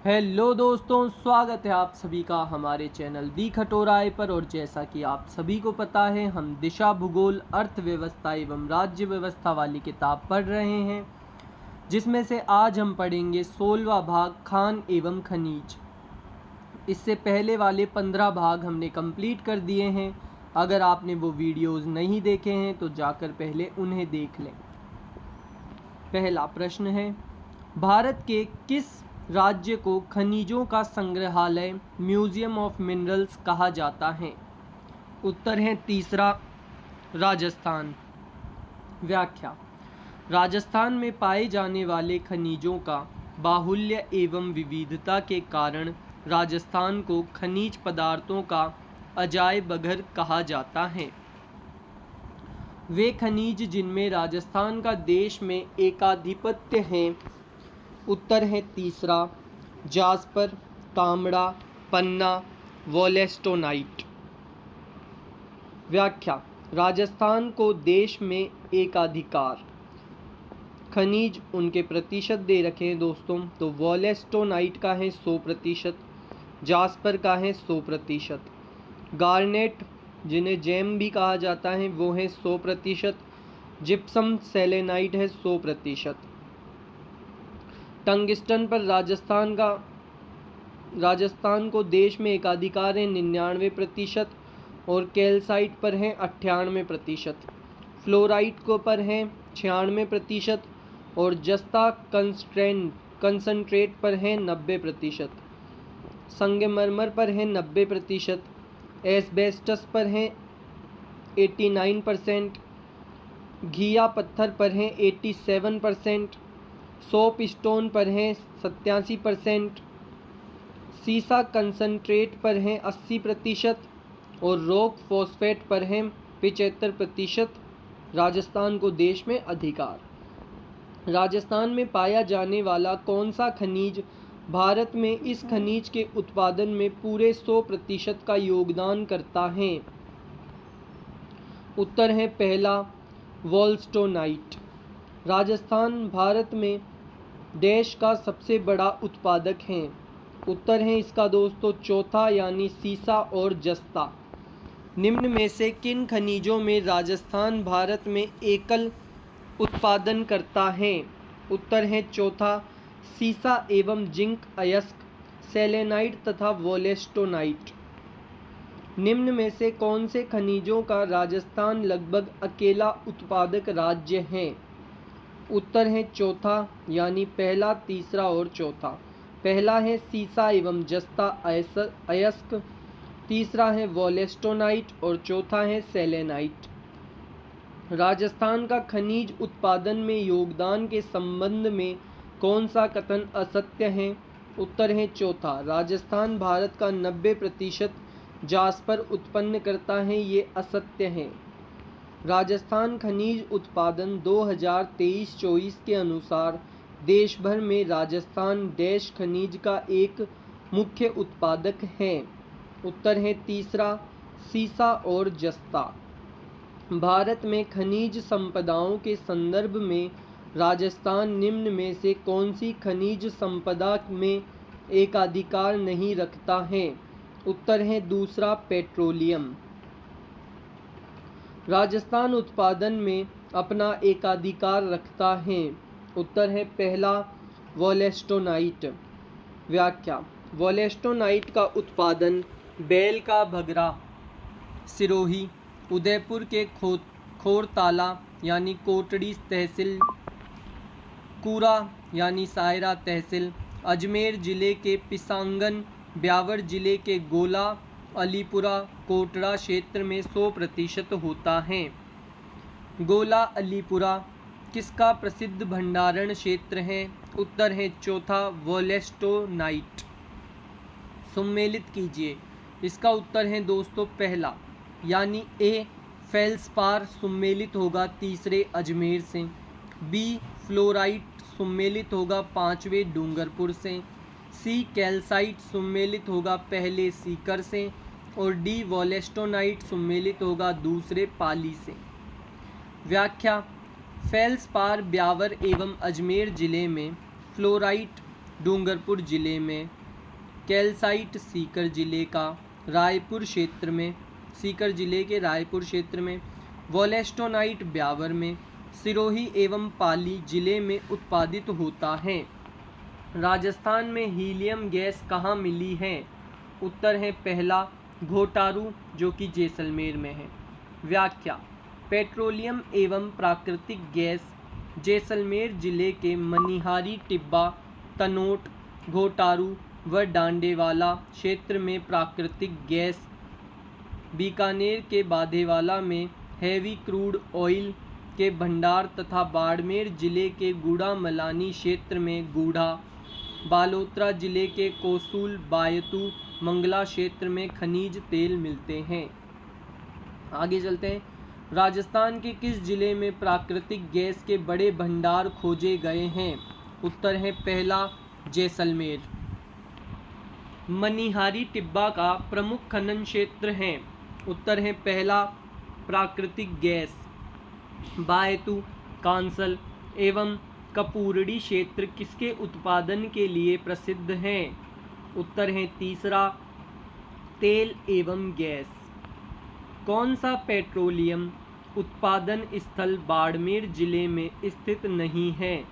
Hello दोस्तों, स्वागत है आप सभी का हमारे चैनल दी खटोराय पर। और जैसा कि आप सभी को पता है, हम दिशा भूगोल अर्थव्यवस्था एवं राज्य व्यवस्था वाली किताब पढ़ रहे हैं, जिसमें से आज हम पढ़ेंगे 16वां भाग खान एवं खनिज। इससे पहले वाले 15 भाग हमने कंप्लीट कर दिए हैं। अगर आपने वो वीडियोज़ नहीं देखे हैं तो जाकर पहले उन्हें देख लें। पहला प्रश्न है, भारत के किस राज्य को खनिजों का संग्रहालय म्यूजियम ऑफ मिनरल्स कहा जाता है? उत्तर है तीसरा, राजस्थान। व्याख्या: राजस्थान में पाए जाने वाले खनिजों का बाहुल्य एवं विविधता के कारण राजस्थान को खनिज पदार्थों का अजायब घर कहा जाता है। वे खनिज जिनमें राजस्थान का देश में एकाधिपत्य है। उत्तर है तीसरा, जास्पर, तांबा, पन्ना, वोलेस्टोनाइट। व्याख्या: राजस्थान को देश में एकाधिकार। खनिज उनके प्रतिशत दे रखे हैं दोस्तों, तो वोलेस्टोनाइट का है 100%, जास्पर का है 100%, गार्नेट जिन्हें जेम भी कहा जाता है वो है 100%, जिप्सम सेलेनाइट है 100%। टंगस्टन पर राजस्थान को देश में एकाधिकार है 99%, और कैल्साइट पर है 98%, फ्लोराइट को पर है 96%, और जस्ता कंसंट्रेट पर है 90%, संगमरमर पर है 90%, एस्बेस्टस पर है 89%, घिया पत्थर पर है 87%, सोप स्टोन पर है 87%, सीसा कंसंट्रेट पर है 80%, और रॉक फॉस्फेट पर है 75%। राजस्थान को देश में अधिकार। राजस्थान में पाया जाने वाला कौन सा खनिज भारत में इस खनिज के उत्पादन में पूरे 100% का योगदान करता है? उत्तर है पहला, वोल्स्टोनाइट। राजस्थान भारत में देश का सबसे बड़ा उत्पादक है। उत्तर है इसका दोस्तों चौथा, यानी सीसा और जस्ता। निम्न में से किन खनिजों में राजस्थान भारत में एकल उत्पादन करता है? उत्तर है चौथा, सीसा एवं जिंक अयस्क, सेलेनाइट तथा वोलेस्टोनाइट। निम्न में से कौन से खनिजों का राजस्थान लगभग अकेला उत्पादक राज्य है? उत्तर है चौथा, यानी पहला, तीसरा और चौथा। पहला है सीसा एवं जस्ता अयस्क, तीसरा है वोलेस्टोनाइट और चौथा है सेलेनाइट। राजस्थान का खनिज उत्पादन में योगदान के संबंध में कौन सा कथन असत्य है? उत्तर है चौथा, राजस्थान भारत का 90% जास्पर उत्पन्न करता है, ये असत्य है। राजस्थान खनिज उत्पादन 2023-24 के अनुसार देश भर में राजस्थान देश खनिज का एक मुख्य उत्पादक है। उत्तर है तीसरा, सीसा और जस्ता। भारत में खनिज संपदाओं के संदर्भ में राजस्थान निम्न में से कौन सी खनिज संपदा में एकाधिकार नहीं रखता है? उत्तर है दूसरा, पेट्रोलियम। राजस्थान उत्पादन में अपना एकाधिकार रखता है। उत्तर है पहला, वोलेस्टोनाइट। व्याख्या: वोलेस्टोनाइट का उत्पादन बैल का भगरा, सिरोही, उदयपुर के खोरताला यानी कोटड़ी तहसील, कूरा यानी सायरा तहसील, अजमेर जिले के पिसांगन, ब्यावर जिले के गोला, अलीपुरा, कोटड़ा क्षेत्र में 100% होता है। गोला अलीपुरा किसका प्रसिद्ध भंडारण क्षेत्र है? उत्तर है चौथा, वोलेस्टोनाइट। सम्मिलित कीजिए। इसका उत्तर है दोस्तों पहला, यानी ए, फेल्सपार सम्मिलित होगा तीसरे अजमेर से, बी, फ्लोराइट सम्मिलित होगा 5वें डूंगरपुर से, सी, कैल्साइट सम्मिलित होगा पहले सीकर से, और डी, वोलेस्टोनाइट सम्मिलित होगा दूसरे पाली से। व्याख्या: फेल्सपार ब्यावर एवं अजमेर जिले में, फ्लोराइट डूंगरपुर जिले में, कैल्साइट सीकर जिले का रायपुर क्षेत्र में, सीकर जिले के रायपुर क्षेत्र में, वोलेस्टोनाइट ब्यावर में, सिरोही एवं पाली जिले में उत्पादित होता है। राजस्थान में हीलियम गैस कहाँ मिली है? उत्तर है पहला घोटारू जो कि जैसलमेर में है। व्याख्या: पेट्रोलियम एवं प्राकृतिक गैस जैसलमेर जिले के मनिहारी टिब्बा, तनोट, घोटारू व डांडेवाला क्षेत्र में प्राकृतिक गैस, बीकानेर के बाधेवाला में हैवी क्रूड ऑयल के भंडार तथा बाड़मेर जिले के गूढ़ा-मलानी क्षेत्र में गूढ़ा, बालोतरा जिले के कोसूल, बायतू, मंगला क्षेत्र में खनिज तेल मिलते हैं। आगे चलते हैं। राजस्थान के किस जिले में प्राकृतिक गैस के बड़े भंडार खोजे गए हैं? उत्तर है पहला जैसलमेर। मनिहारी टिब्बा का प्रमुख खनन क्षेत्र है। उत्तर है पहला प्राकृतिक गैस। बायतू, कांसल एवं कपूरड़ी क्षेत्र किसके उत्पादन के लिए प्रसिद्ध हैं? उत्तर है तीसरा तेल एवं गैस। कौन सा पेट्रोलियम उत्पादन स्थल बाड़मेर जिले में स्थित नहीं है?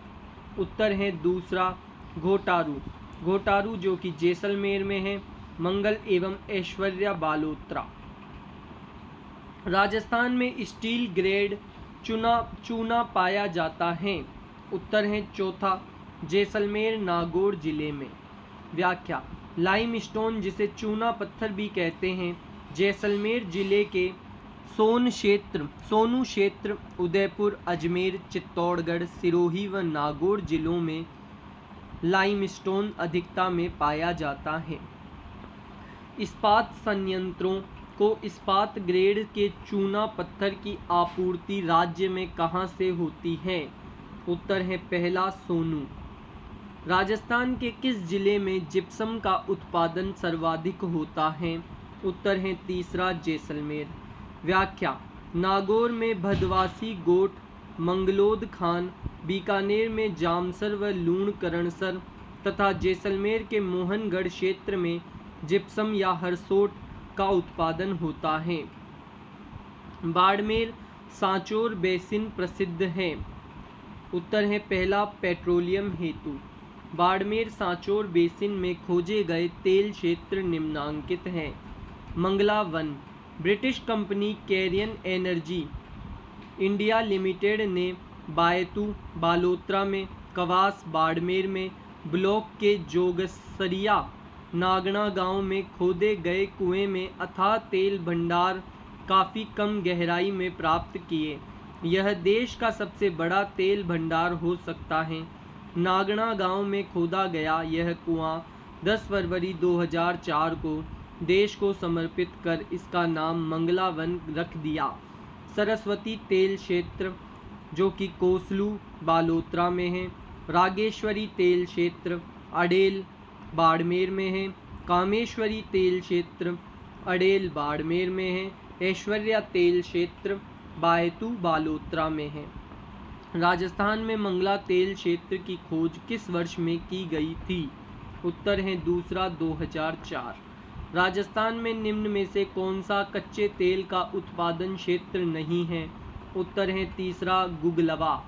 उत्तर है दूसरा घोटारू। घोटारू जो कि जैसलमेर में है, मंगल एवं ऐश्वर्या बालोतरा। राजस्थान में स्टील ग्रेड चूना पाया जाता है। उत्तर है चौथा जैसलमेर नागौर जिले में। व्याख्या: लाइमस्टोन जिसे चूना पत्थर भी कहते हैं, जैसलमेर जिले के सोनू क्षेत्र, उदयपुर, अजमेर, चित्तौड़गढ़, सिरोही व नागौर जिलों में लाइमस्टोन अधिकता में पाया जाता है। इस्पात संयंत्रों को इस्पात ग्रेड के चूना पत्थर की आपूर्ति राज्य में कहाँ से होती है? उत्तर है पहला सोनू। राजस्थान के किस जिले में जिप्सम का उत्पादन सर्वाधिक होता है? उत्तर है तीसरा जैसलमेर। व्याख्या: नागौर में भदवासी गोट, मंगलोद खान, बीकानेर में जामसर व लूणकरणसर तथा जैसलमेर के मोहनगढ़ क्षेत्र में जिप्सम या हरसोट का उत्पादन होता है। बाड़मेर सांचौर बेसिन प्रसिद्ध है। उत्तर है पहला पेट्रोलियम हेतु। बाड़मेर सांचौर बेसिन में खोजे गए तेल क्षेत्र निम्नांकित हैं। Mangala one. British company Cairn Energy India Limited ने बायतू, बालोतरा में, कवास, बाड़मेर में, ब्लॉक के जोगसरिया, नागना गांव में खोदे गए कुएं में अथाह तेल भंडार काफ़ी कम गहराई में प्राप्त किए। यह देश का सबसे बड़ा तेल भंडार हो सकता है। नागना गांव में खोदा गया यह कुआं 10 फरवरी 2004 को देश को समर्पित कर इसका नाम मंगला वन रख दिया। सरस्वती तेल क्षेत्र जो कि कोसलू, बालोतरा में है। रागेश्वरी तेल क्षेत्र अडेल, बाड़मेर में है। कामेश्वरी तेल क्षेत्र अडेल, बाड़मेर में है। ऐश्वर्या तेल क्षेत्र बायतू, बालोतरा में है। राजस्थान में मंगला तेल क्षेत्र की खोज किस वर्ष में की गई थी? उत्तर है दूसरा 2004। राजस्थान में निम्न में से कौन सा कच्चे तेल का उत्पादन क्षेत्र नहीं है? उत्तर है तीसरा गुगलवा।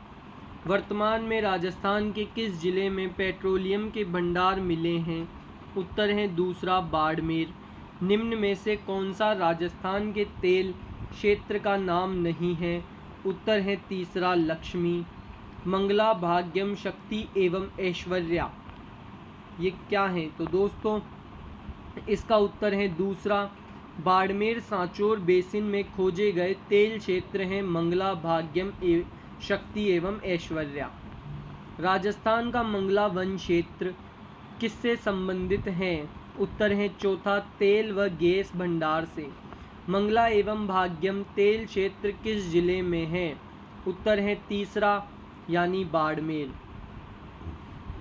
वर्तमान में राजस्थान के किस जिले में पेट्रोलियम के भंडार मिले हैं? उत्तर है दूसरा बाड़मेर। निम्न में से कौन सा राजस्थान के तेल क्षेत्र का नाम नहीं है? उत्तर है तीसरा लक्ष्मी। मंगला, भाग्यम, शक्ति एवं ऐश्वर्या ये क्या है? तो दोस्तों इसका उत्तर है दूसरा बाड़मेर सांचौर बेसिन में खोजे गए तेल क्षेत्र हैं मंगला, भाग्यम, शक्ति एवं ऐश्वर्या। राजस्थान का मंगला वन क्षेत्र किससे संबंधित है? उत्तर है चौथा तेल व गैस भंडार से। मंगला एवं भाग्यम तेल क्षेत्र किस जिले में है? उत्तर है तीसरा यानी बाड़मेर।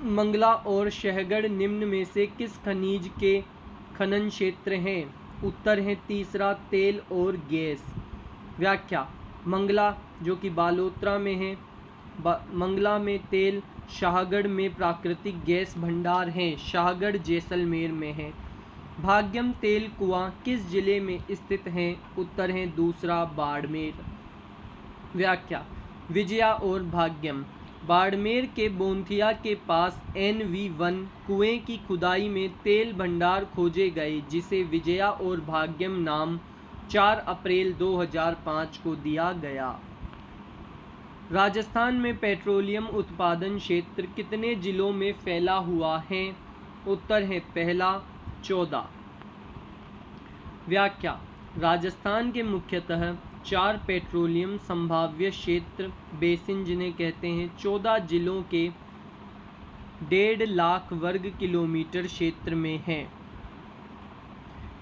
मंगला और शहगढ़ निम्न में से किस खनिज के खनन क्षेत्र हैं? उत्तर है तीसरा तेल और गैस। व्याख्या: मंगला जो कि बालोतरा में है, मंगला में तेल शाहगढ़ में प्राकृतिक गैस भंडार हैं? शाहगढ़ जैसलमेर में है। भाग्यम तेल कुआं किस जिले में स्थित हैं? उत्तर है दूसरा बाड़मेर। व्याख्या: विजया और भाग्यम। बाड़मेर के बोंथिया के पास NV1 कुएं की खुदाई में तेल भंडार खोजे गए, जिसे विजया और भाग्यम नाम 4 अप्रैल 2005 को दिया गया। राजस्थान में पेट्रोलियम उत्पादन क्षेत्र कितने जिलों में फैला हुआ है? उत्तर है पहला 14। व्याख्या: राजस्थान के मुख्यतः 4 पेट्रोलियम संभाव्य क्षेत्र बेसिन जिन्हें कहते हैं 14 जिलों के 1.5 लाख वर्ग किलोमीटर क्षेत्र में हैं।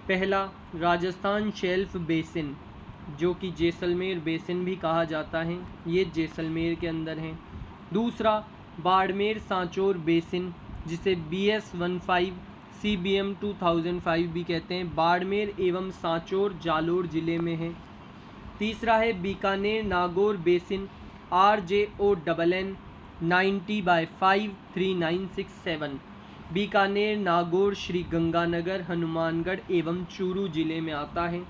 पहला राजस्थान शेल्फ बेसिन, जो कि जैसलमेर बेसिन भी कहा जाता है, ये जैसलमेर के अंदर है। दूसरा बाड़मेर सांचौर बेसिन, जिसे BS15 CBM 2005 भी कहते हैं, बाड़मेर एवं सांचौर जालोर जिले में है। तीसरा है बीकानेर नागौर बेसिन RJONN 90/5 3967, बीकानेर नागौर श्री गंगानगर हनुमानगढ़ एवं चूरू जिले में आता है।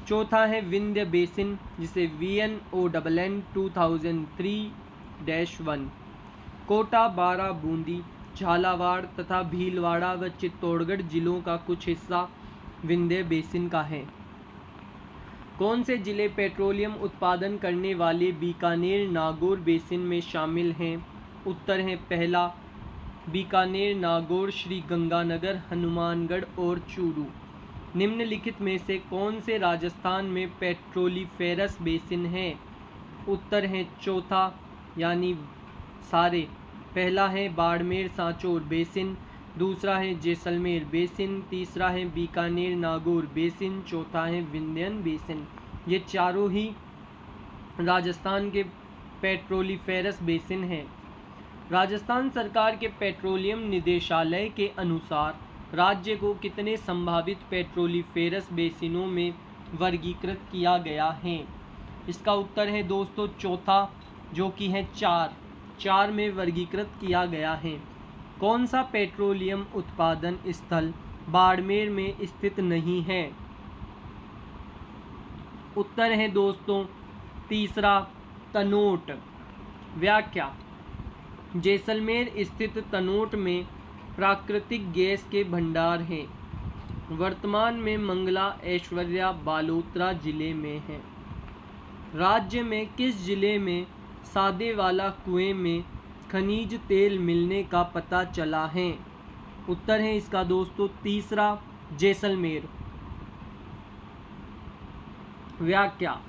चौथा है विंध्य बेसिन, जिसे VNONN 2003-1, कोटा, बारा, बूंदी, झालावाड़ तथा भीलवाड़ा व चित्तौड़गढ़ जिलों का कुछ हिस्सा विंध्य बेसिन का है। कौन से जिले पेट्रोलियम उत्पादन करने वाले बीकानेर नागौर बेसिन में शामिल हैं? उत्तर है पहला बीकानेर नागौर श्री गंगानगर हनुमानगढ़ और चूरू। निम्नलिखित में से कौन से राजस्थान में पेट्रोलिफेरस बेसिन है? उत्तर है चौथा यानी सारे। पहला है बाड़मेर सांचौर बेसिन, दूसरा है जैसलमेर बेसिन, तीसरा है बीकानेर नागौर बेसिन, चौथा है विंध्यन बेसिन। ये चारों ही राजस्थान के पेट्रोलिफेरस बेसिन हैं। राजस्थान सरकार के पेट्रोलियम निदेशालय के अनुसार राज्य को कितने संभावित पेट्रोलिफेरस बेसिनों में वर्गीकृत किया गया है? इसका उत्तर है दोस्तों चौथा, जो कि है 4 में वर्गीकृत किया गया है। कौन सा पेट्रोलियम उत्पादन स्थल बाड़मेर में स्थित नहीं है? उत्तर है दोस्तों तीसरा तनोट। व्याख्या: जैसलमेर स्थित तनोट में प्राकृतिक गैस के भंडार हैं। वर्तमान में मंगला ऐश्वर्या बालोतरा जिले में है। राज्य में किस जिले में सादेवाला कुएं में खनिज तेल मिलने का पता चला है? उत्तर है इसका दोस्तों तीसरा जैसलमेर। व्याख्या: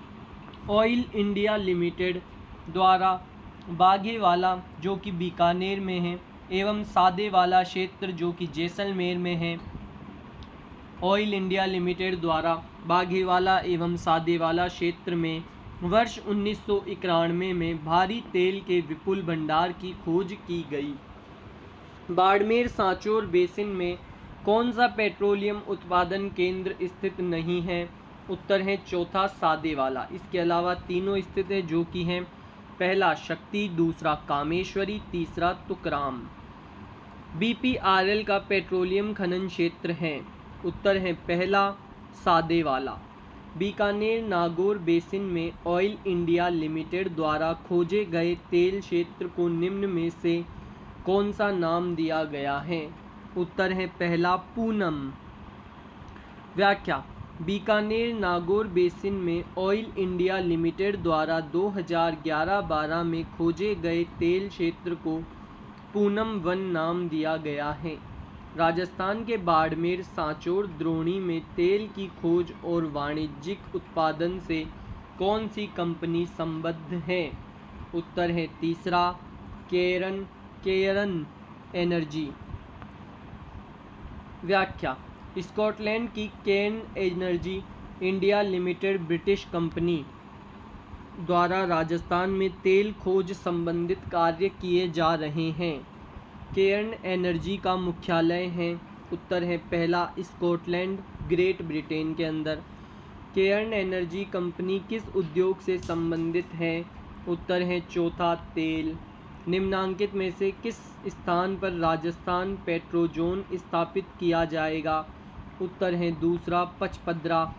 ऑयल इंडिया लिमिटेड द्वारा बाघेवाला, जो कि बीकानेर में है, एवं सादेवाला क्षेत्र, जो कि जैसलमेर में है, ऑयल इंडिया लिमिटेड द्वारा बाघेवाला एवं सादेवाला क्षेत्र में वर्ष 1991 में भारी तेल के विपुल भंडार की खोज की गई। बाड़मेर सांचौर बेसिन में कौन सा पेट्रोलियम उत्पादन केंद्र स्थित नहीं है? उत्तर है चौथा सादेवाला। इसके अलावा तीनों स्थित है, जो कि हैं पहला शक्ति, दूसरा कामेश्वरी, तीसरा तुकराम। BPRL का पेट्रोलियम खनन क्षेत्र है। उत्तर है पहला सादेवाला। बीकानेर नागौर बेसिन में ऑयल इंडिया लिमिटेड द्वारा खोजे गए तेल क्षेत्र को निम्न में से कौन सा नाम दिया गया है? उत्तर है पहला पूनम। व्याख्या: बीकानेर नागौर बेसिन में ऑयल इंडिया लिमिटेड द्वारा 2011-12 में खोजे गए तेल क्षेत्र को पूनम वन नाम दिया गया है। राजस्थान के बाड़मेर सांचौर द्रोणी में तेल की खोज और वाणिज्यिक उत्पादन से कौन सी कंपनी संबद्ध है? उत्तर है तीसरा केयरन एनर्जी। व्याख्या: स्कॉटलैंड की Cairn energy India limited British company द्वारा राजस्थान में तेल खोज संबंधित कार्य किए जा रहे हैं। केयर्न एनर्जी का मुख्यालय है। उत्तर है पहला स्कॉटलैंड, ग्रेट ब्रिटेन के अंदर। केयर्न एनर्जी कंपनी किस उद्योग से संबंधित है? उत्तर है चौथा तेल। निम्नांकित में से किस स्थान पर राजस्थान पेट्रोजोन स्थापित किया जाएगा? उत्तर है दूसरा, पचपदरा।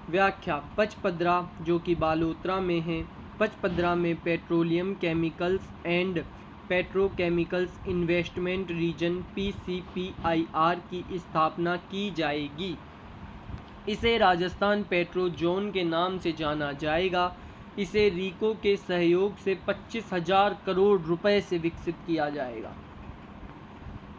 व्याख्या: पचपदरा जो कि बालोतरा में है, पचपदरा में petroleum chemicals and petrochemicals investment region PCPIR की स्थापना की जाएगी। इसे राजस्थान पेट्रोजोन के नाम से जाना जाएगा। इसे रीको के सहयोग से 25,000 करोड़ रुपए से विकसित किया जाएगा।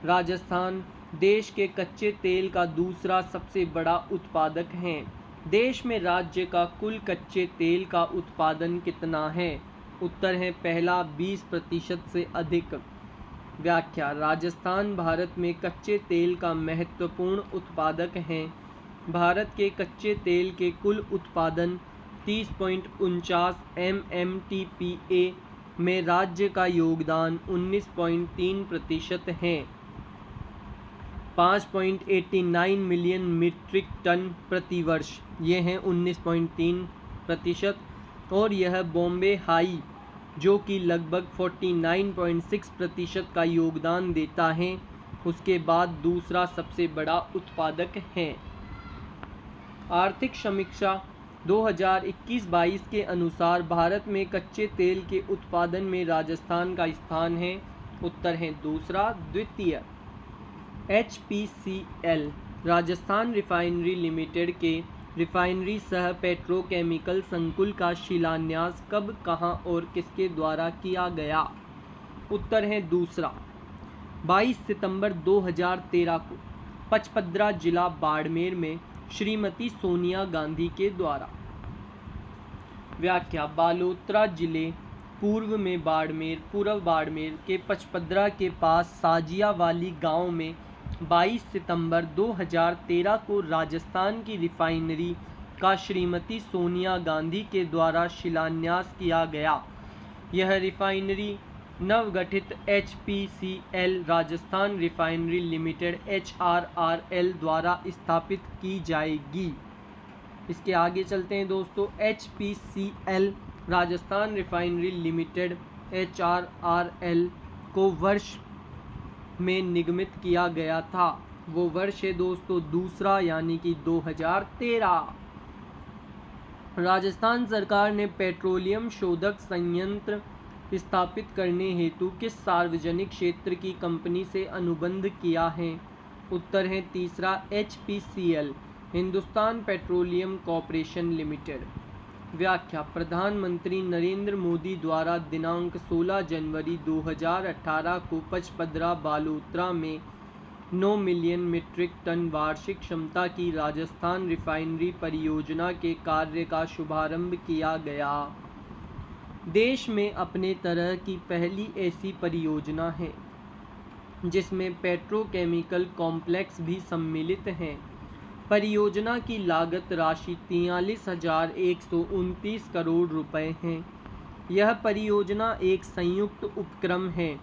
राजस्थान देश के कच्चे तेल का दूसरा सबसे बड़ा उत्पादक है। देश में राज्य का कुल कच्चे तेल का उत्पादन कितना है? उत्तर है पहला, 20% से अधिक। व्याख्या: राजस्थान भारत में कच्चे तेल का महत्वपूर्ण उत्पादक है। भारत के कच्चे तेल के कुल उत्पादन 30.49 MMTPA में राज्य का योगदान 19.3% है। 5.89 मिलियन मीट्रिक टन प्रति वर्ष, ये हैं 19.3%। और यह बॉम्बे हाई जो कि लगभग 49.6% का योगदान देता है, उसके बाद दूसरा सबसे बड़ा उत्पादक है। आर्थिक समीक्षा 2021-22 के अनुसार भारत में कच्चे तेल के उत्पादन में राजस्थान का स्थान है। उत्तर है दूसरा। द्वितीय, HPCL राजस्थान रिफाइनरी लिमिटेड के रिफाइनरी सह पेट्रोकेमिकल संकुल का शिलान्यास कब, कहां और किसके द्वारा किया गया? उत्तर है दूसरा, 22 सितंबर 2013 को पचपदरा जिला बाड़मेर में श्रीमती सोनिया गांधी के द्वारा। व्याख्या: बालोतरा जिले पूर्व बाड़मेर के पचपदरा के पास साजियावाली गांव में 22 सितंबर 2013 को राजस्थान की रिफाइनरी का श्रीमती सोनिया गांधी के द्वारा शिलान्यास किया गया। यह रिफाइनरी नवगठित HPCL Rajasthan refinery limited HRRL द्वारा स्थापित की जाएगी। इसके आगे चलते हैं दोस्तों। HPCL Rajasthan refinery limited HRRL को वर्ष में निगमित किया गया था। वो वर्ष है दोस्तों दूसरा, यानी कि 2013। राजस्थान सरकार ने पेट्रोलियम शोधक संयंत्र स्थापित करने हेतु किस सार्वजनिक क्षेत्र की कंपनी से अनुबंध किया है? उत्तर है तीसरा, HPCL Hindustan petroleum corporation limited. व्याख्या: प्रधानमंत्री नरेंद्र मोदी द्वारा दिनांक 16 जनवरी 2018 को पचपदरा बालोतरा में 9 मिलियन मीट्रिक टन वार्षिक क्षमता की राजस्थान रिफाइनरी परियोजना के कार्य का शुभारंभ किया गया। देश में अपने तरह की पहली ऐसी परियोजना है जिसमें पेट्रोकेमिकल कॉम्प्लेक्स भी सम्मिलित हैं। परियोजना की लागत राशि 43,129 करोड़ रुपए है। यह परियोजना एक संयुक्त उपक्रम है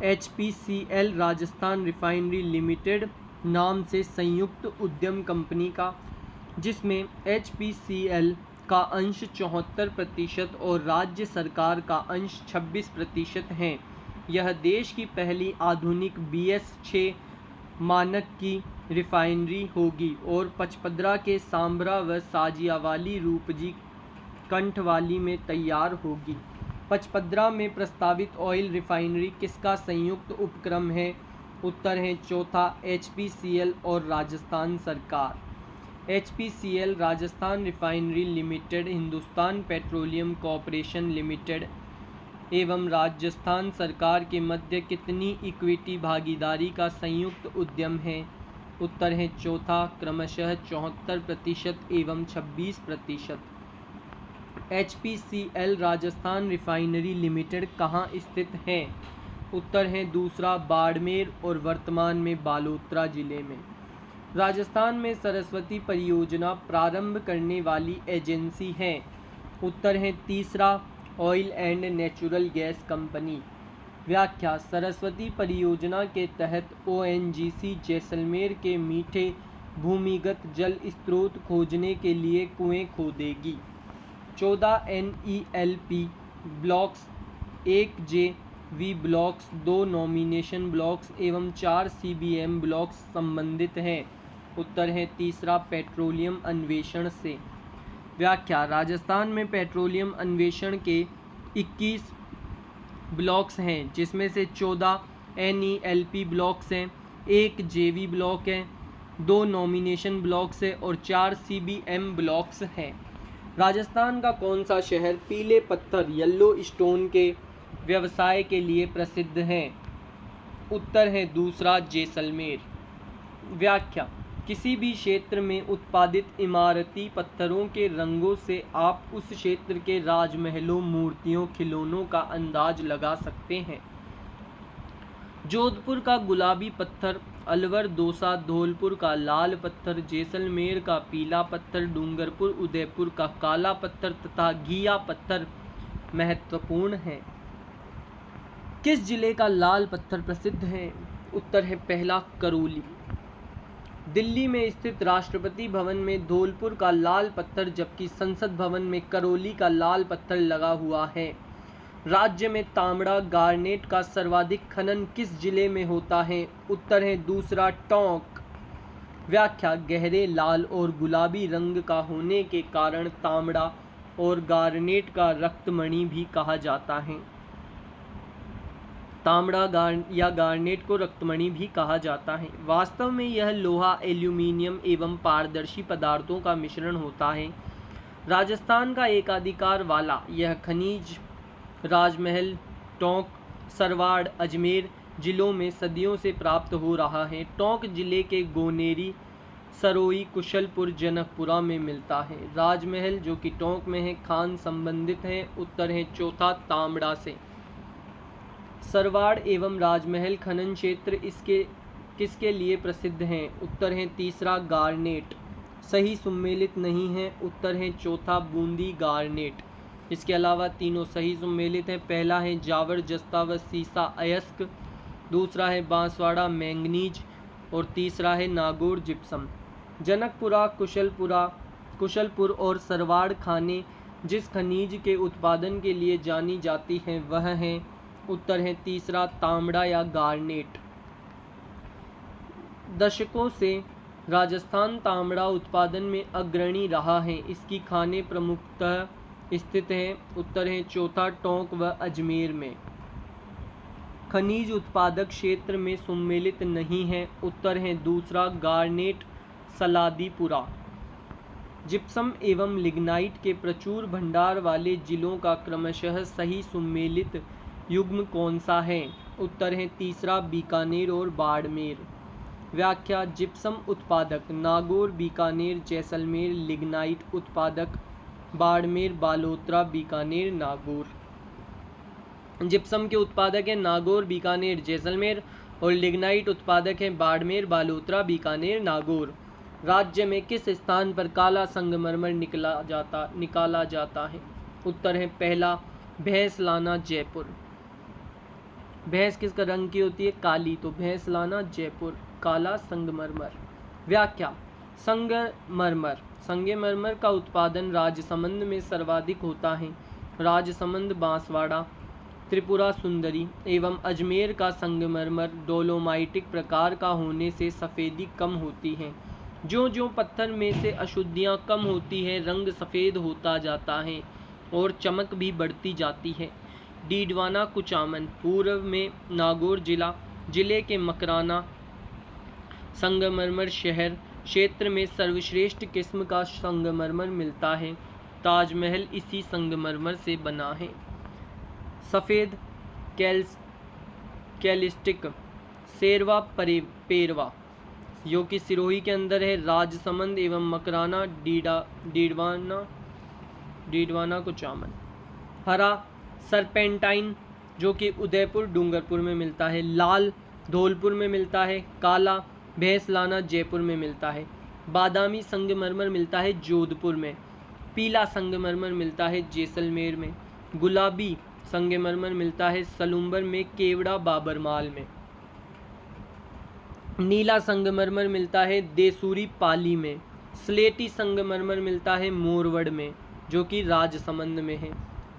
HPCL राजस्थान रिफाइनरी लिमिटेड नाम से संयुक्त उद्यम कंपनी का, जिसमें HPCL का अंश 74% और राज्य सरकार का अंश 26% है। यह देश की पहली आधुनिक BS6 मानक की रिफाइनरी होगी और पचपदरा के सांभरा व साजियावाली रूपजी कंठवाली में तैयार होगी। पचपदरा में प्रस्तावित ऑयल रिफाइनरी किसका संयुक्त उपक्रम है? उत्तर है चौथा, HPCL और राजस्थान सरकार। HPCL Rajasthan refinery limited Hindustan petroleum corporation limited एवं राजस्थान सरकार के मध्य कितनी इक्विटी भागीदारी का संयुक्त उद्यम है? उत्तर है चौथा, क्रमशः 74% एवं 26%। HPCL राजस्थान रिफाइनरी लिमिटेड कहाँ स्थित है? उत्तर है दूसरा, बाड़मेर और वर्तमान में बालोतरा जिले में। राजस्थान में सरस्वती परियोजना प्रारंभ करने वाली एजेंसी है। उत्तर है तीसरा, oil and natural gas company. व्याख्या: सरस्वती परियोजना के तहत ONGC जैसलमेर के मीठे भूमिगत जल स्रोत खोजने के लिए कुएं खोदेगी। 14 NELP blocks 1 JV blocks, 2 nomination blocks एवं 4 CBM ब्लॉक्स संबंधित हैं। उत्तर है तीसरा पेट्रोलियम अन्वेषण से। व्याख्या: राजस्थान में पेट्रोलियम अन्वेषण के 21 ब्लॉक्स हैं, जिसमें से 14 NELP ब्लॉक्स हैं, 1 JV ब्लॉक है, 2 नॉमिनेशन ब्लॉक्स है और 4 CBM ब्लॉक्स हैं। राजस्थान का कौन सा शहर पीले पत्थर येलो स्टोन के व्यवसाय के लिए प्रसिद्ध है? उत्तर है दूसरा जैसलमेर। व्याख्या: किसी भी क्षेत्र में उत्पादित इमारती पत्थरों के रंगों से आप उस क्षेत्र के राजमहलों, मूर्तियों, खिलौनों का अंदाज लगा सकते हैं। जोधपुर का गुलाबी पत्थर, अलवर दोसा धौलपुर का लाल पत्थर, जैसलमेर का पीला पत्थर, डूंगरपुर उदयपुर का काला पत्थर तथा घिया पत्थर महत्वपूर्ण है। किस जिले का लाल पत्थर प्रसिद्ध है? उत्तर है पहला करौली। दिल्ली में स्थित राष्ट्रपति भवन में धौलपुर का लाल पत्थर जबकि संसद भवन में करौली का लाल पत्थर लगा हुआ है। राज्य में तांबड़ा गार्नेट का सर्वाधिक खनन किस जिले में होता है? उत्तर है दूसरा टोंक। व्याख्या: गहरे लाल और गुलाबी रंग का होने के कारण तांबड़ा और गार्नेट का रक्तमणि भी कहा जाता है। गार्नेट को रक्तमणि भी कहा जाता है। वास्तव में यह लोहा, एल्यूमीनियम एवं पारदर्शी पदार्थों का मिश्रण होता है। राजस्थान का एकाधिकार वाला यह खनिज राजमहल, टोंक, सरवाड़, अजमेर जिलों में सदियों से प्राप्त हो रहा है। टोंक जिले के गोनेरी, सरोई, कुशलपुर, जनकपुरा में मिलता है। राजमहल जो कि टोंक में है, खान संबंधित है। उत्तर है चौथा तांबड़ा से। सरवाड़ एवं राजमहल खनन क्षेत्र किसके लिए प्रसिद्ध हैं? उत्तर है तीसरा गार्नेट। सही सुमेलित नहीं है। उत्तर है चौथा बूंदी गार्नेट। इसके अलावा तीनों सही सुमेलित हैं। पहला है जावर जस्ता व सीसा अयस्क, दूसरा है बांसवाड़ा मैंगनीज और तीसरा है नागौर जिप्सम। जनकपुरा, कुशलपुर और सरवाड़ खाने जिस खनिज के उत्पादन के लिए जानी जाती हैं वह हैं। उत्तर है तीसरा तांबड़ा या गार्नेट। दशकों से राजस्थान तांबड़ा उत्पादन में अग्रणी रहा है। इसकी खानें प्रमुखतः स्थित हैं। उत्तर है चौथा टोंक व अजमेर में। खनिज उत्पादक क्षेत्र में सुमेलित नहीं है। उत्तर है दूसरा गार्नेट, सलादीपुरा। जिप्सम एवं लिग्नाइट के प्रचुर भंडार वाले जिलों का क्रमशः सही सुमेलित युग्म कौन सा है? उत्तर है तीसरा बीकानेर और बाड़मेर। व्याख्या: जिप्सम उत्पादक नागौर, बीकानेर, जैसलमेर। लिग्नाइट उत्पादक बाड़मेर, बालोतरा, बीकानेर, नागौर। जिप्सम के उत्पादक हैं नागौर, बीकानेर, जैसलमेर और लिग्नाइट उत्पादक हैं बाड़मेर, बालोतरा, बीकानेर, नागौर। राज्य में किस स्थान पर काला संगमरमर निकाला जाता है? उत्तर है पहला भैंसलाना, जयपुर। भैंस किस रंग की होती है? काली। तो भैंसलाना, जयपुर, काला संगमरमर। व्याख्या: संगमरमर का उत्पादन राजसमंद में सर्वाधिक होता है। राजसमंद, बांसवाड़ा, त्रिपुरा सुंदरी एवं अजमेर का संगमरमर डोलोमाइटिक प्रकार का होने से सफ़ेदी कम होती है। जो पत्थर में से अशुद्धियाँ कम होती है, रंग सफ़ेद होता जाता है और चमक भी बढ़ती जाती है। डीडवाना कुचामन पूर्व में नागौर जिले के मकराना संगमरमर शहर क्षेत्र में सर्वश्रेष्ठ किस्म का संगमरमर मिलता है। ताजमहल इसी संगमरमर से बना है। सफ़ेद कैलिस्टिक शेरवा पेरवा जो कि सिरोही के अंदर है। राजसमंद एवं मकराना डीडवाना कुचामन। हरा सरपेंटाइन जो कि उदयपुर डूंगरपुर में मिलता है। लाल धौलपुर में मिलता है। काला भैंसलाना जयपुर में मिलता है। बादामी संगमरमर मिलता है जोधपुर में। पीला संगमरमर मिलता है जैसलमेर में। गुलाबी संगमरमर मिलता है सलूम्बर में, केवड़ा, बाबरमाल में। नीला संगमरमर मिलता है देसूरी, पाली में। स्लेटी संगमरमर मिलता है मोरवड़ में जो कि राजसमंद में है।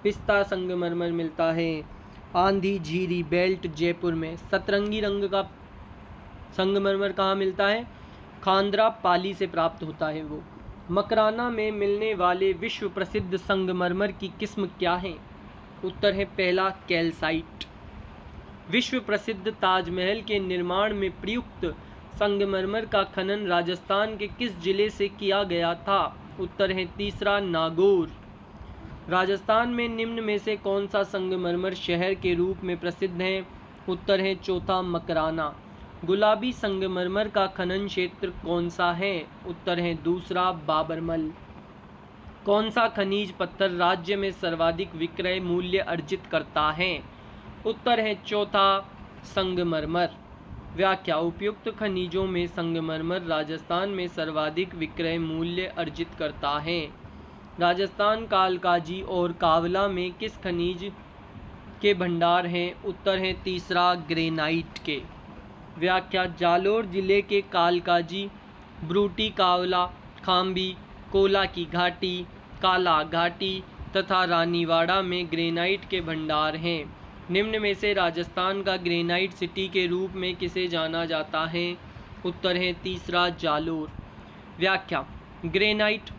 पिस्ता संगमरमर मिलता है आंधी झीरी बेल्ट जयपुर में। सतरंगी रंग का संगमरमर कहाँ मिलता है? खांडरा पाली से प्राप्त होता है वो। मकराना में मिलने वाले विश्व प्रसिद्ध संगमरमर की किस्म क्या है? उत्तर है पहला कैल्साइट। विश्व प्रसिद्ध ताजमहल के निर्माण में प्रयुक्त संगमरमर का खनन राजस्थान के किस जिले से किया गया था? उत्तर है तीसरा नागौर। राजस्थान में निम्न में से कौन सा संगमरमर शहर के रूप में प्रसिद्ध है? उत्तर है चौथा मकराना। गुलाबी संगमरमर का खनन क्षेत्र कौन सा है? उत्तर है दूसरा बाबरमल। कौन सा खनिज पत्थर राज्य में सर्वाधिक विक्रय मूल्य अर्जित करता है? उत्तर है चौथा संगमरमर। व्याख्या: उपयुक्त खनिजों में संगमरमर राजस्थान में सर्वाधिक विक्रय मूल्य अर्जित करता है। राजस्थान कालकाजी और कावला में किस खनिज के भंडार हैं? उत्तर है तीसरा ग्रेनाइट के। व्याख्या: जालोर जिले के कालकाजी, ब्रूटी, कावला, खाम्बी, कोला की घाटी, काला घाटी तथा रानीवाड़ा में ग्रेनाइट के भंडार हैं। निम्न में से राजस्थान का ग्रेनाइट सिटी के रूप में किसे जाना जाता है? उत्तर है तीसरा जालोर। व्याख्या: ग्रेनाइट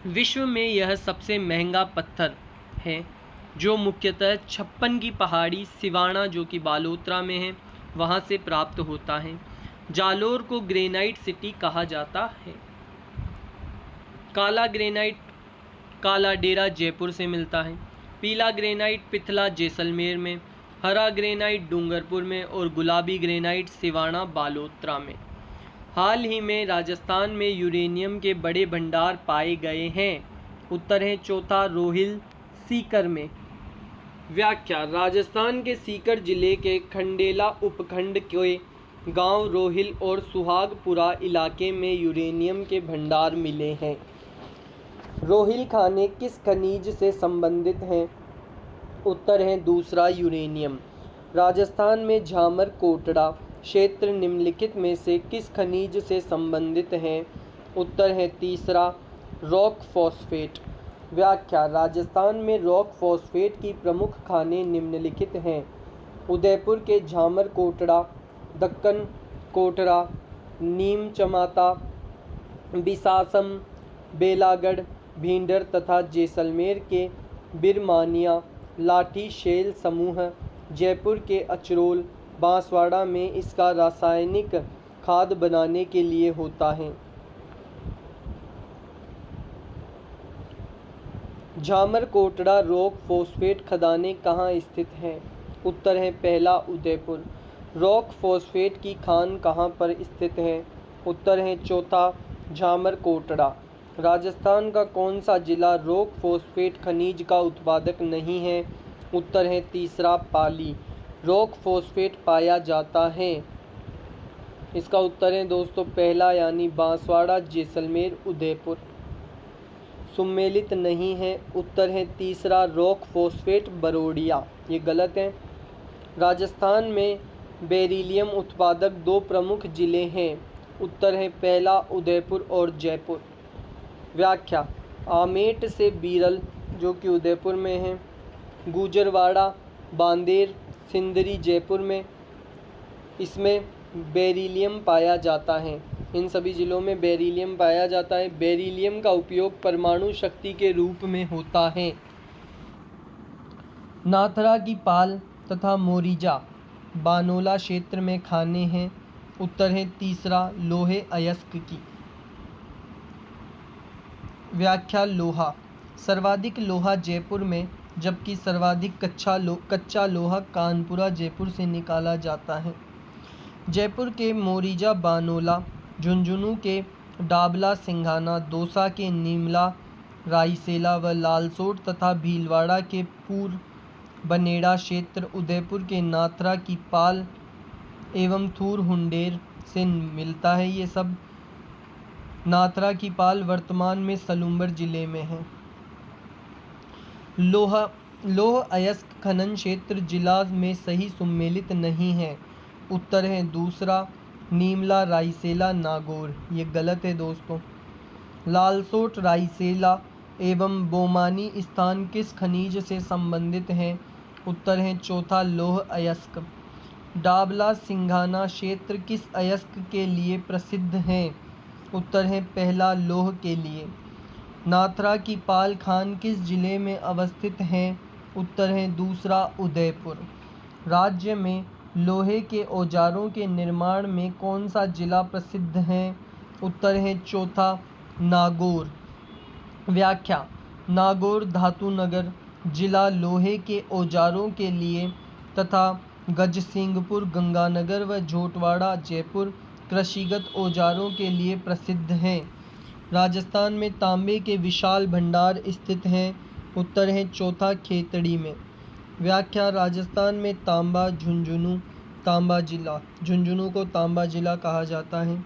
विश्व में यह सबसे महंगा पत्थर है जो मुख्यतः छप्पन की पहाड़ी सिवाना जो कि बालोतरा में है वहाँ से प्राप्त होता है। जालोर को ग्रेनाइट सिटी कहा जाता है। काला ग्रेनाइट काला डेरा जयपुर से मिलता है। पीला ग्रेनाइट पिथला जैसलमेर में, हरा ग्रेनाइट डूंगरपुर में और गुलाबी ग्रेनाइट सिवाना बालोतरा में। हाल ही में राजस्थान में यूरेनियम के बड़े भंडार पाए गए हैं। उत्तर है चौथा रोहिल सीकर में। व्याख्या: राजस्थान के सीकर जिले के खंडेला उपखंड के गांव रोहिल और सुहागपुरा इलाके में यूरेनियम के भंडार मिले हैं। रोहिल खाने किस खनिज से संबंधित हैं? उत्तर है दूसरा यूरेनियम। राजस्थान में झामर कोटड़ा क्षेत्र निम्नलिखित में से किस खनिज से संबंधित हैं? उत्तर है तीसरा रॉक फॉस्फेट। व्याख्या: राजस्थान में रॉक फॉस्फेट की प्रमुख खानें निम्नलिखित हैं। उदयपुर के झामर कोटड़ा, दक्कन कोटड़ा, नीम चमाता, बिसासम, बेलागढ़, भींडर तथा जैसलमेर के बिरमानिया लाठी शेल समूह, जयपुर के अचरोल, बांसवाड़ा में इसका रासायनिक खाद बनाने के लिए होता है। झामर कोटड़ा रॉक फॉस्फेट खदानें कहाँ स्थित हैं? उत्तर है पहला उदयपुर। रॉक फॉस्फेट की खान कहाँ पर स्थित है? उत्तर है चौथा झामर कोटड़ा। राजस्थान का कौन सा जिला रॉक फॉस्फेट खनिज का उत्पादक नहीं है? उत्तर है तीसरा पाली। रॉक फॉस्फेट पाया जाता है। इसका उत्तर है दोस्तों पहला यानी बांसवाड़ा, जैसलमेर, उदयपुर। सुमेलित नहीं है। उत्तर है तीसरा रॉक फॉस्फेट बरोडिया। ये गलत है। राजस्थान में बेरिलियम उत्पादक दो प्रमुख जिले हैं। उत्तर है पहला उदयपुर और जयपुर। व्याख्या: आमेट से बीरल जो कि उदयपुर में है, गुजरवाड़ा, बांदेर, सिंदरी जयपुर में इसमें बेरिलियम पाया जाता है। इन सभी जिलों में बेरिलियम पाया जाता है। बेरिलियम का उपयोग परमाणु शक्ति के रूप में होता है। नाथरा की पाल तथा मोरिजा बानोला क्षेत्र में खाने हैं। उत्तर है तीसरा लोहे अयस्क की। व्याख्या: लोहा सर्वाधिक लोहा जयपुर में जबकि सर्वाधिक कच्चा लोहा कानपुरा जयपुर से निकाला जाता है। जयपुर के मोरिजा बानोला, झुंझुनू के डाबला सिंघाना, दौसा के नीमला रायसेला व लालसोट तथा भीलवाड़ा के पूर्व बनेड़ा क्षेत्र, उदयपुर के नाथरा की पाल एवं थूर हुंडेर से मिलता है। ये सब नाथरा की पाल वर्तमान में सलूम्बर जिले में है। लोह अयस्क खनन क्षेत्र जिला में सही सुमेलित नहीं है। उत्तर है दूसरा नीमला, रायसेला, नागौर। ये गलत है दोस्तों। लालसोट, रायसेला एवं बोमानी स्थान किस खनिज से संबंधित हैं? उत्तर है चौथा लौह अयस्क। डाबला सिंघाना क्षेत्र किस अयस्क के लिए प्रसिद्ध है? उत्तर है पहला लौह के लिए। नाथरा की पाल खान किस जिले में अवस्थित है? उत्तर है दूसरा उदयपुर। राज्य में लोहे के औजारों के निर्माण में कौन सा जिला प्रसिद्ध है? उत्तर है चौथा नागौर। व्याख्या: नागौर धातुनगर जिला लोहे के औजारों के लिए तथा गजसिंहपुर गंगानगर व झोटवाड़ा जयपुर कृषिगत औजारों के लिए प्रसिद्ध है। राजस्थान में तांबे के विशाल भंडार स्थित हैं। उत्तर है चौथा खेतड़ी में। व्याख्या: राजस्थान में तांबा झुंझुनू तांबा जिला, झुंझुनू को तांबा जिला कहा जाता है।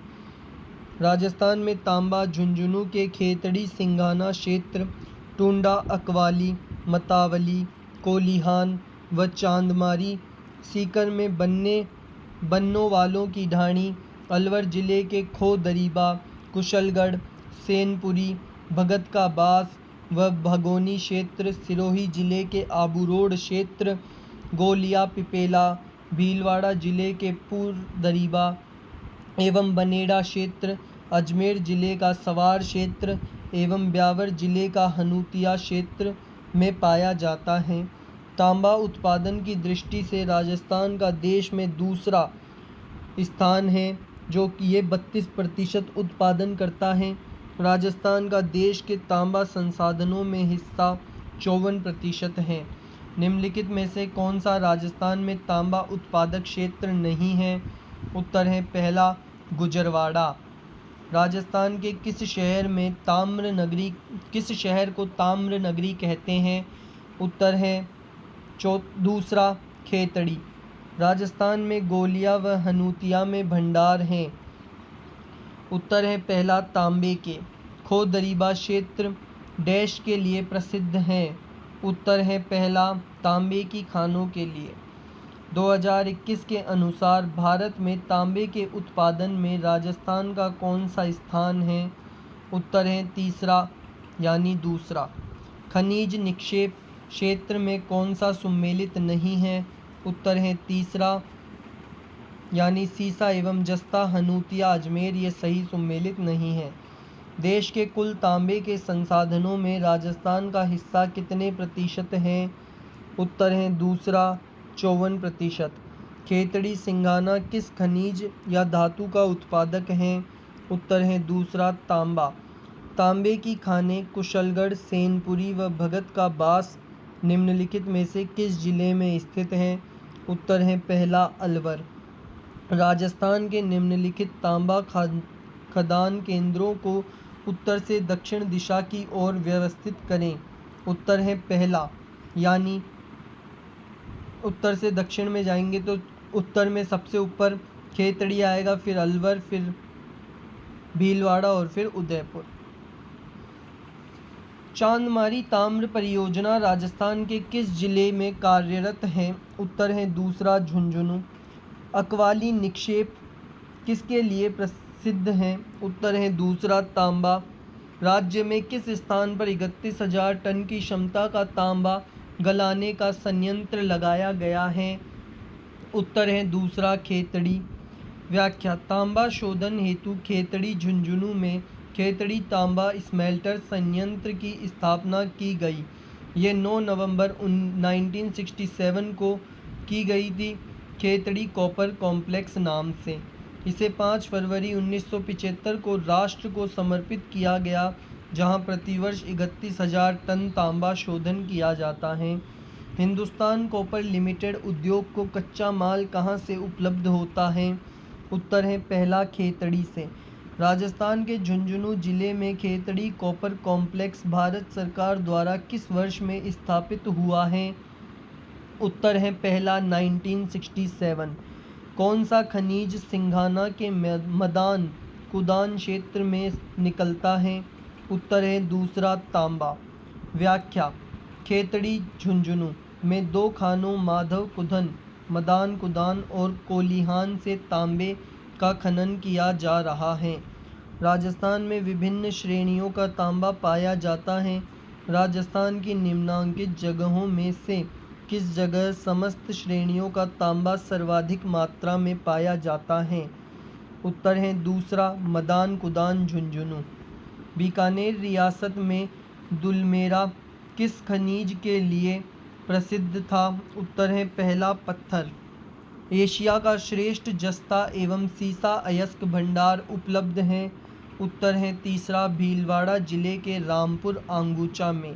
राजस्थान में तांबा झुंझुनू के खेतड़ी सिंघाना क्षेत्र, टुंडा अकवाली, मतावली, कोलिहान व चांदमारी, सीकर में बन्नों वालों की ढाणी, अलवर जिले के खो दरीबा, कुशलगढ़, सेनपुरी, भगत का बास व भगोनी क्षेत्र, सिरोही जिले के आबू रोड क्षेत्र, गोलिया पिपेला, भीलवाड़ा जिले के पूर्व दरीबा एवं बनेड़ा क्षेत्र, अजमेर जिले का सवार क्षेत्र एवं ब्यावर जिले का हनूतिया क्षेत्र में पाया जाता है। तांबा उत्पादन की दृष्टि से राजस्थान का देश में दूसरा स्थान है, जो कि ये 32% उत्पादन करता है। राजस्थान का देश के तांबा संसाधनों में हिस्सा 54% है। निम्नलिखित में से कौन सा राजस्थान में तांबा उत्पादक क्षेत्र नहीं है? उत्तर है पहला गुजरवाड़ा। राजस्थान के किस शहर को ताम्र नगरी कहते हैं? उत्तर है दूसरा खेतड़ी। राजस्थान में गोलिया व हनूतिया में भंडार हैं। उत्तर है पहला तांबे के। खो दरीबा क्षेत्र डैश के लिए प्रसिद्ध है? उत्तर है पहला तांबे की खानों के लिए। 2021 के अनुसार भारत में तांबे के उत्पादन में राजस्थान का कौन सा स्थान है? उत्तर है तीसरा यानी दूसरा। खनिज निक्षेप क्षेत्र में कौन सा सम्मिलित नहीं है? उत्तर है तीसरा यानी सीसा एवं जस्ता, हनूतिया, अजमेर ये सही सम्मिलित नहीं है। देश के कुल तांबे के संसाधनों में राजस्थान का हिस्सा कितने प्रतिशत है? उत्तर है दूसरा 54%। खेतड़ी सिंघाना किस खनिज या धातु का उत्पादक हैं? उत्तर है दूसरा तांबा। तांबे की खानें कुशलगढ़, सेनपुरी व भगत का बास निम्नलिखित में से किस जिले में स्थित हैं? उत्तर है पहला अलवर। राजस्थान के निम्नलिखित तांबा खदान केंद्रों को उत्तर से दक्षिण दिशा की ओर व्यवस्थित करें। उत्तर है पहला यानी उत्तर से दक्षिण में जाएंगे तो उत्तर में सबसे ऊपर खेतड़ी आएगा, फिर अलवर, फिर भीलवाड़ा और फिर उदयपुर। चांदमारी ताम्र परियोजना राजस्थान के किस जिले में कार्यरत है? उत्तर है दूसरा झुंझुनू। अकवाली निक्षेप किसके लिए प्रसिद्ध है? उत्तर है दूसरा तांबा। राज्य में किस स्थान पर 31,000 टन की क्षमता का तांबा गलाने का संयंत्र लगाया गया है? उत्तर है दूसरा खेतड़ी। व्याख्या: तांबा शोधन हेतु खेतड़ी झुंझुनू में खेतड़ी तांबा स्मेल्टर संयंत्र की स्थापना की गई। ये 9 नवंबर 1967 को की गई थी, खेतड़ी कॉपर कॉम्प्लेक्स नाम से। इसे 5 फरवरी 1975 को राष्ट्र को समर्पित किया गया, जहां प्रतिवर्ष 31,000 टन तांबा शोधन किया जाता है। हिंदुस्तान कॉपर लिमिटेड उद्योग को कच्चा माल कहां से उपलब्ध होता है? उत्तर है पहला खेतड़ी से। राजस्थान के झुंझुनू जिले में खेतड़ी कॉपर कॉम्प्लेक्स भारत सरकार द्वारा किस वर्ष में स्थापित हुआ है? उत्तर है पहला 1967। कौन सा खनिज सिंघाना के मदान कुदान क्षेत्र में निकलता है? उत्तर है दूसरा तांबा। व्याख्या: खेतड़ी झुंझुनू में 2 खानों माधव कुदन, मदान कुदान और कोलिहान से तांबे का खनन किया जा रहा है। राजस्थान में विभिन्न श्रेणियों का तांबा पाया जाता है। राजस्थान की निम्नांकित जगहों में से किस जगह समस्त श्रेणियों का तांबा सर्वाधिक मात्रा में पाया जाता है? उत्तर है दूसरा, मदान कुदान झुंझुनू। बीकानेर रियासत में दुलमेरा किस खनिज के लिए प्रसिद्ध था? उत्तर है पहला, पत्थर। एशिया का श्रेष्ठ जस्ता एवं सीसा अयस्क भंडार उपलब्ध हैं? उत्तर है तीसरा, भीलवाड़ा जिले के रामपुर आंगूचा में।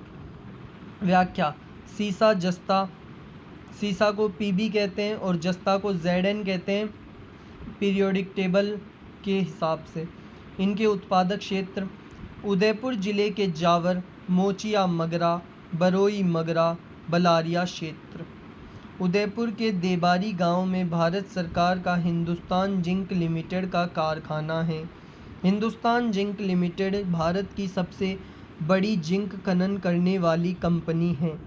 व्याख्या, सीसा जस्ता, सीसा को पीबी कहते हैं और जस्ता को ZN कहते हैं पीरियोडिक टेबल के हिसाब से। इनके उत्पादक क्षेत्र उदयपुर जिले के जावर, मोचिया मगरा, बरोई मगरा, बलारिया क्षेत्र। उदयपुर के देबारी गांव में भारत सरकार का हिंदुस्तान जिंक लिमिटेड का कारखाना है। हिंदुस्तान जिंक लिमिटेड भारत की सबसे बड़ी जिंक खनन करने वाली कंपनी है।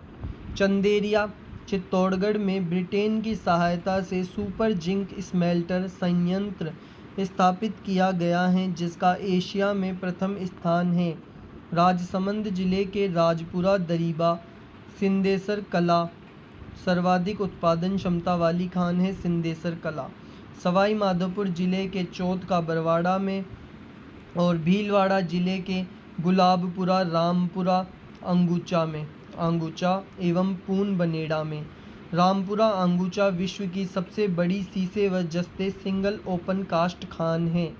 चंदेरिया चित्तौड़गढ़ में ब्रिटेन की सहायता से सुपर जिंक स्मेल्टर संयंत्र स्थापित किया गया है, जिसका एशिया में प्रथम स्थान है। राजसमंद जिले के राजपुरा दरीबा सिंदेसर कला सर्वाधिक उत्पादन क्षमता वाली खान है। सिंदेसर कला सवाई माधोपुर जिले के चौथ का बरवाड़ा में और भीलवाड़ा जिले के गुलाबपुरा, रामपुरा, अंगूचा एवं पून बनेड़ा में। रामपुरा अंगूचा विश्व की सबसे बड़ी सीसे व जस्ते सिंगल ओपन कास्ट खान है।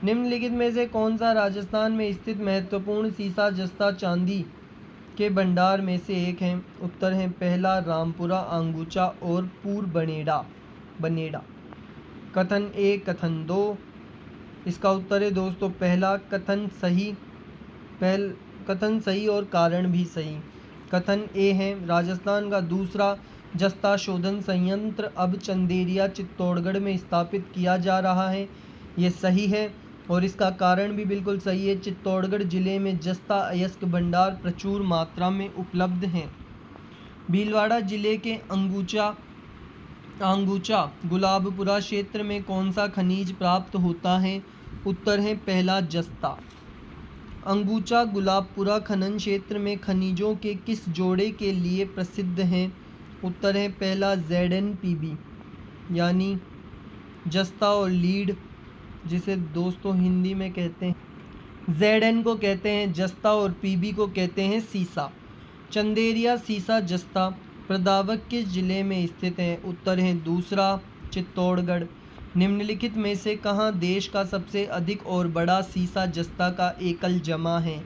निम्नलिखित में से कौन सा राजस्थान में स्थित महत्वपूर्ण सीसा जस्ता चांदी के भंडार में से एक है? उत्तर है पहला, रामपुरा अंगूचा और पूर बनेड़ा। कथन ए, कथन दो। इसका उत्तर है दोस्तों पहला, कथन सही और कारण भी सही। कथन ए है, राजस्थान का दूसरा जस्ता शोधन संयंत्र अब चंदेरिया चित्तौड़गढ़ में स्थापित किया जा रहा है। ये सही है और इसका कारण भी बिल्कुल सही है। चित्तौड़गढ़ जिले में जस्ता अयस्क भंडार प्रचुर मात्रा में उपलब्ध हैं। भीलवाड़ा जिले के अंगूचा गुलाबपुरा क्षेत्र में कौन सा खनिज प्राप्त होता है? उत्तर है पहला, जस्ता। अंगूचा गुलाबपुरा खनन क्षेत्र में खनिजों के किस जोड़े के लिए प्रसिद्ध हैं? उत्तर है पहला, ZNPB यानी जस्ता और लीड, जिसे दोस्तों हिंदी में कहते हैं ZN को कहते हैं जस्ता और PB को कहते हैं सीसा। चंदेरिया सीसा जस्ता प्रदावक किस जिले में स्थित है? उत्तर है दूसरा, चित्तौड़गढ़। निम्नलिखित में से कहाँ देश का सबसे अधिक और बड़ा सीसा जस्ता का एकल जमा है?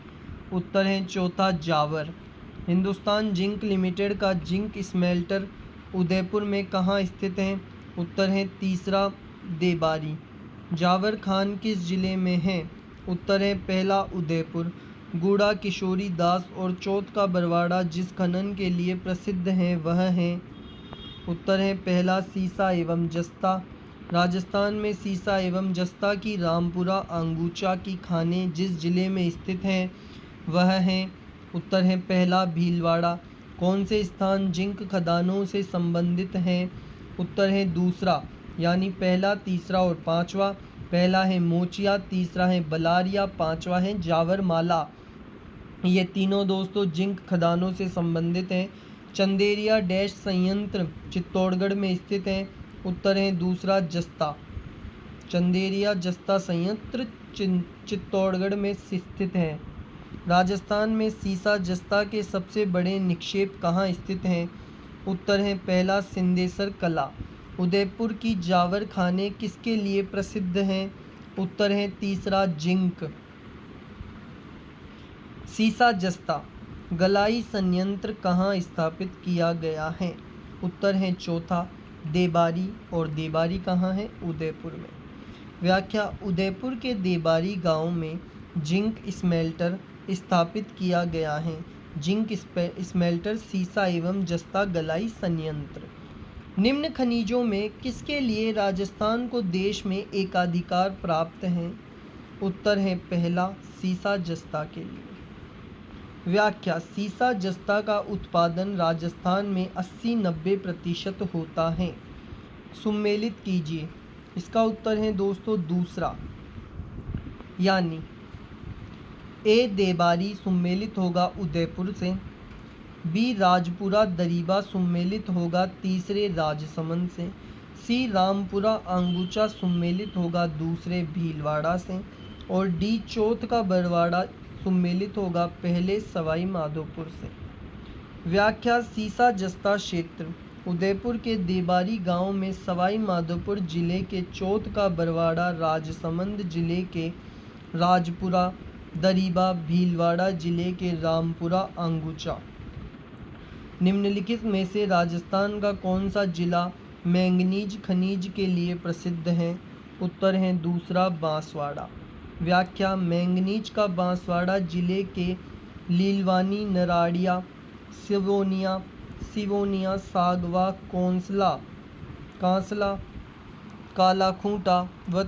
उत्तर है चौथा, जावर। हिंदुस्तान जिंक लिमिटेड का जिंक स्मेल्टर उदयपुर में कहाँ स्थित है? उत्तर है तीसरा, देबारी। जावर खान किस जिले में है? उत्तर है पहला, उदयपुर। गूढ़ा किशोरी दास और चौथ का बरवाड़ा जिस खनन के लिए प्रसिद्ध हैं वह है? उत्तर है पहला, सीसा एवं जस्ता। राजस्थान में सीसा एवं जस्ता की रामपुरा अंगूचा की खानें जिस जिले में स्थित हैं वह है? उत्तर है पहला, भीलवाड़ा। कौन से स्थान जिंक खदानों से संबंधित हैं? उत्तर है दूसरा, यानी पहला, तीसरा और पांचवा। पहला है मोचिया, तीसरा है बलारिया, पांचवा है जावरमाला। ये तीनों दोस्तों जिंक खदानों से संबंधित हैं। चंदेरिया डैश संयंत्र चित्तौड़गढ़ में स्थित है। उत्तर है दूसरा, जस्ता। चंदेरिया जस्ता संयंत्र चित्तौड़गढ़ में स्थित है। राजस्थान में सीसा जस्ता के सबसे बड़े निक्षेप कहाँ स्थित हैं? उत्तर है पहला, सिंदेसर कला। उदयपुर की जावर खाने किसके लिए प्रसिद्ध हैं? उत्तर है तीसरा, जिंक। सीसा जस्ता गलाई संयंत्र कहाँ स्थापित किया गया है? उत्तर है चौथा, देबारी। और देबारी कहाँ है? उदयपुर में। व्याख्या, उदयपुर के देबारी गांव में जिंक स्मेल्टर स्थापित किया गया है। जिंक स्मेल्टर सीसा एवं जस्ता गलाई संयंत्र। निम्न खनिजों में किसके लिए राजस्थान को देश में एकाधिकार प्राप्त है? उत्तर है पहला, सीसा जस्ता के लिए। व्याख्या, सीसा जस्ता का उत्पादन राजस्थान में 80-90% होता है। सुमेलित कीजिए। इसका उत्तर है दोस्तों दूसरा, यानी ए देबारी सुमेलित होगा उदयपुर से, बी राजपुरा दरीबा सम्मिलित होगा तीसरे राजसमंद से। सी रामपुरा अंगुचा सम्मिलित होगा दूसरे भीलवाड़ा से। और डी चौथ का बरवाड़ा सम्मिलित होगा पहले सवाई माधोपुर से। व्याख्या सीसा जस्ता क्षेत्र उदयपुर के देबारी गांव में सवाई माधोपुर जिले के चौथ का बरवाड़ा, राजसमंद जिले के राजपुरा दरीबा, भीलवाड़ा जिले के रामपुरा अंगुचा। निम्नलिखित में से राजस्थान का कौन सा जिला मैंगनीज खनिज के लिए प्रसिद्ध है? उत्तर है दूसरा बांसवाड़ा। व्याख्या मैंगनीज का बांसवाड़ा जिले के लीलवानी, नराड़िया, सिवोनिया, सागवा, कांसला, कालाखूंटा व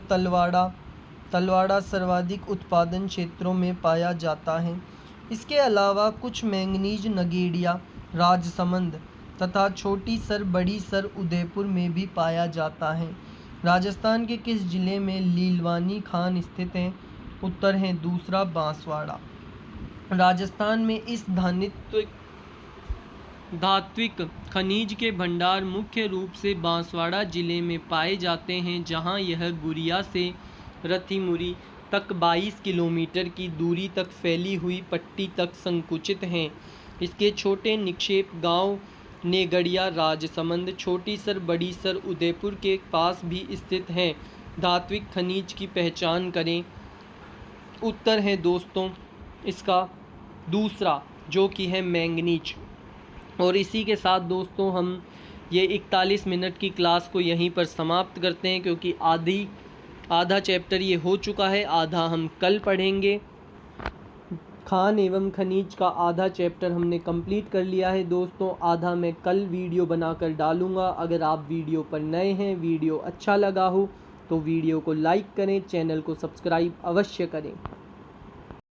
तलवाड़ा सर्वाधिक उत्पादन क्षेत्रों में पाया जाता है। इसके अलावा कुछ मैंगनीज नगेड़िया राजसमंद तथा छोटी सर, बड़ी सर उदयपुर में भी पाया जाता है। राजस्थान के किस जिले में लीलवानी खान स्थित है? उत्तर है दूसरा बांसवाड़ा। राजस्थान में इस धात्विक खनिज के भंडार मुख्य रूप से बांसवाड़ा जिले में पाए जाते हैं, जहां यह गुरिया से रत्तीमुरी तक 22 किलोमीटर की दूरी तक फैली हुई पट्टी तक संकुचित हैं। इसके छोटे निक्षेप गांव नेगड़िया, राजसमंद, छोटी सर, बड़ी सर उदयपुर के पास भी स्थित हैं। धात्विक खनिज की पहचान करें। उत्तर है दोस्तों इसका दूसरा, जो कि है मैंगनीज। और इसी के साथ दोस्तों हम ये 41 मिनट की क्लास को यहीं पर समाप्त करते हैं, क्योंकि आधा चैप्टर ये हो चुका है, आधा हम कल पढ़ेंगे। खान एवं खनिज का आधा चैप्टर हमने कंप्लीट कर लिया है दोस्तों, आधा मैं कल वीडियो बनाकर डालूंगा। अगर आप वीडियो पर नए हैं, वीडियो अच्छा लगा हो तो वीडियो को लाइक करें, चैनल को सब्सक्राइब अवश्य करें।